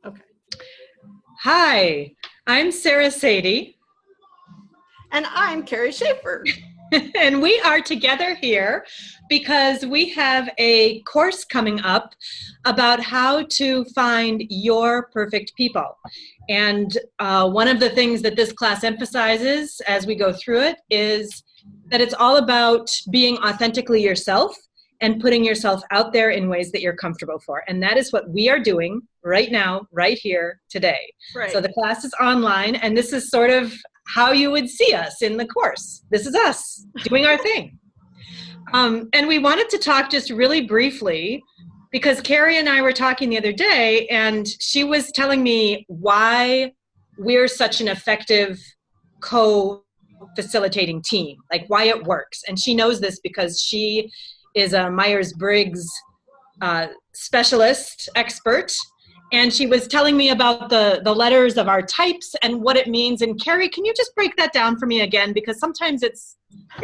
Okay. Hi, I'm Sarah Sadie, And I'm Kerry Schaefer. and we are together here because we have a course coming up about how to find your perfect people. And one of the things that this class emphasizes as we go through it is that it's all about being authentically yourself and putting yourself out there in ways that you're comfortable for. And that is what we are doing right now, right here, today. Right. So the class is online, and this is sort of how you would see us in the course. This is us doing our thing. And we wanted to talk just really briefly because Kerry and I were talking the other day, and she was telling me why we're such an effective co-facilitating team, like why it works. And she knows this because she is a Myers-Briggs specialist expert, and she was telling me about the letters of our types and what it means. And Kerry, can you just break that down for me again? Because sometimes it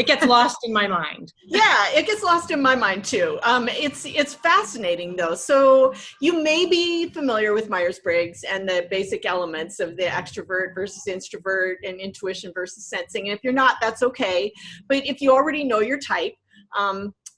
gets lost in my mind. Yeah, it gets lost in my mind too. It's fascinating though. So you may be familiar with Myers-Briggs and the basic elements of the extrovert versus introvert and intuition versus sensing. And if you're not, that's okay. But if you already know your type,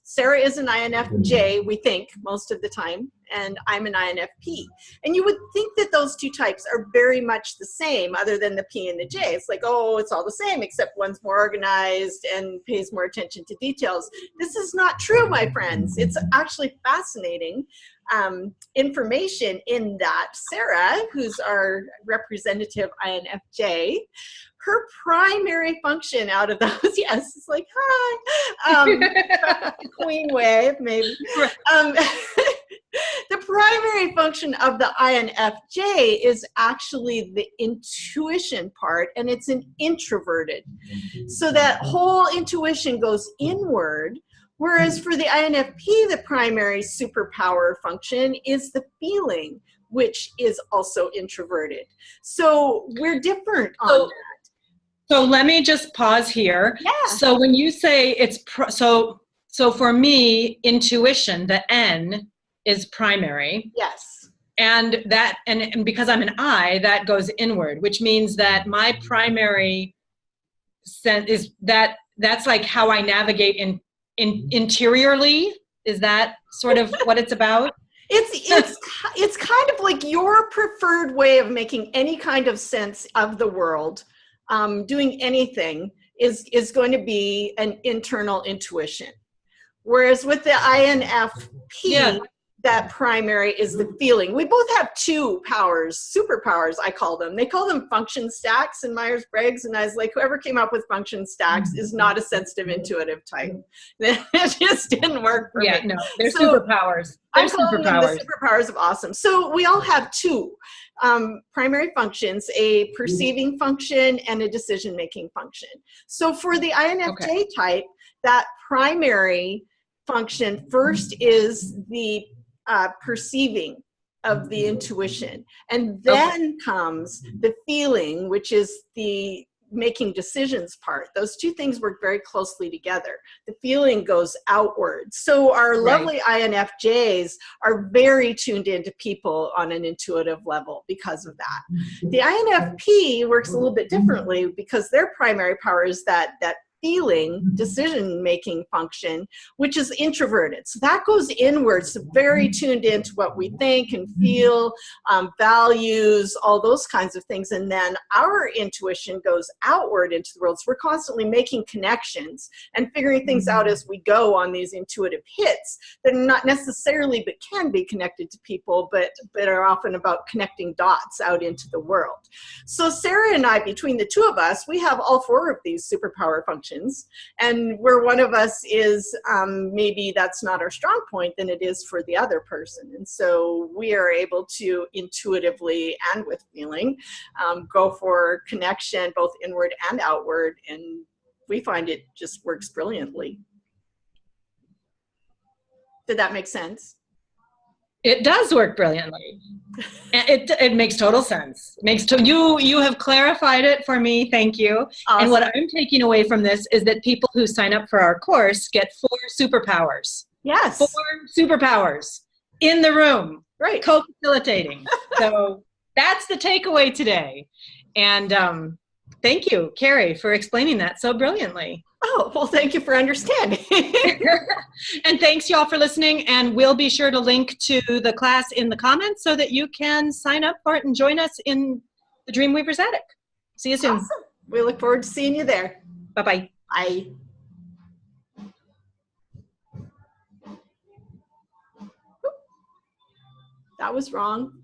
Sarah is an INFJ, we think, most of the time, and I'm an INFP. And you would think that those two types are very much the same, other than the P and the J. It's like, oh, it's all the same, except one's more organized and pays more attention to details. This is not true, my friends. It's actually fascinating information in that Sarah, who's our representative INFJ, her primary function out of those, yes, it's like, hi, queen wave, maybe. The primary function of the INFJ is actually the intuition part, and it's an introverted. So that whole intuition goes inward, whereas for the INFP, the primary superpower function is the feeling, which is also introverted. So we're different on that. So let me just pause here. Yeah. So when you say it's, so for me, intuition, the N is primary. Yes. And that, and because I'm an I, that goes inward, which means that my primary sense is that's like how I navigate interiorly. Is that sort of what it's about? It's kind of like your preferred way of making any kind of sense of the world. Doing anything is going to be an internal intuition. Whereas with the INFP, that primary is the feeling. We both have two powers, superpowers, I call them. They call them function stacks in Myers-Briggs, and I was like, whoever came up with function stacks is not a sensitive, intuitive type. It just didn't work for me. Yeah, no, they're superpowers. They're superpowers. The superpowers of awesome. So we all have two primary functions, a perceiving function and a decision-making function. So for the INFJ type, that primary function first is the perceiving of the intuition, and then comes the feeling, which is the making decisions part. Those two things work very closely together. The feeling goes outward. So our lovely INFJs are very tuned into people on an intuitive level because of that. The INFP works a little bit differently because their primary power is that feeling, decision-making function, which is introverted. So that goes inwards, so very tuned into what we think and feel, values, all those kinds of things. And then our intuition goes outward into the world. So we're constantly making connections and figuring things out as we go on these intuitive hits that are not necessarily, but can be connected to people, but are often about connecting dots out into the world. So Sarah and I, between the two of us, we have all four of these superpower functions. And where one of us is, maybe that's not our strong point, then it is for the other person. And so we are able to intuitively and with feeling go for connection, both inward and outward. And we find it just works brilliantly. Did that make sense? It does work brilliantly. It makes total sense. You have clarified it for me. Thank you. Awesome. And what I'm taking away from this is that people who sign up for our course get 4 superpowers. Yes. 4 superpowers in the room. Right. Co-facilitating. So That's the takeaway today. And thank you, Kerry, for explaining that so brilliantly. Oh, well, thank you for understanding. And thanks, y'all, for listening. And we'll be sure to link to the class in the comments so that you can sign up for it and join us in the Dreamweavers Attic. See you soon. Awesome. We look forward to seeing you there. Bye-bye. Bye. That was wrong.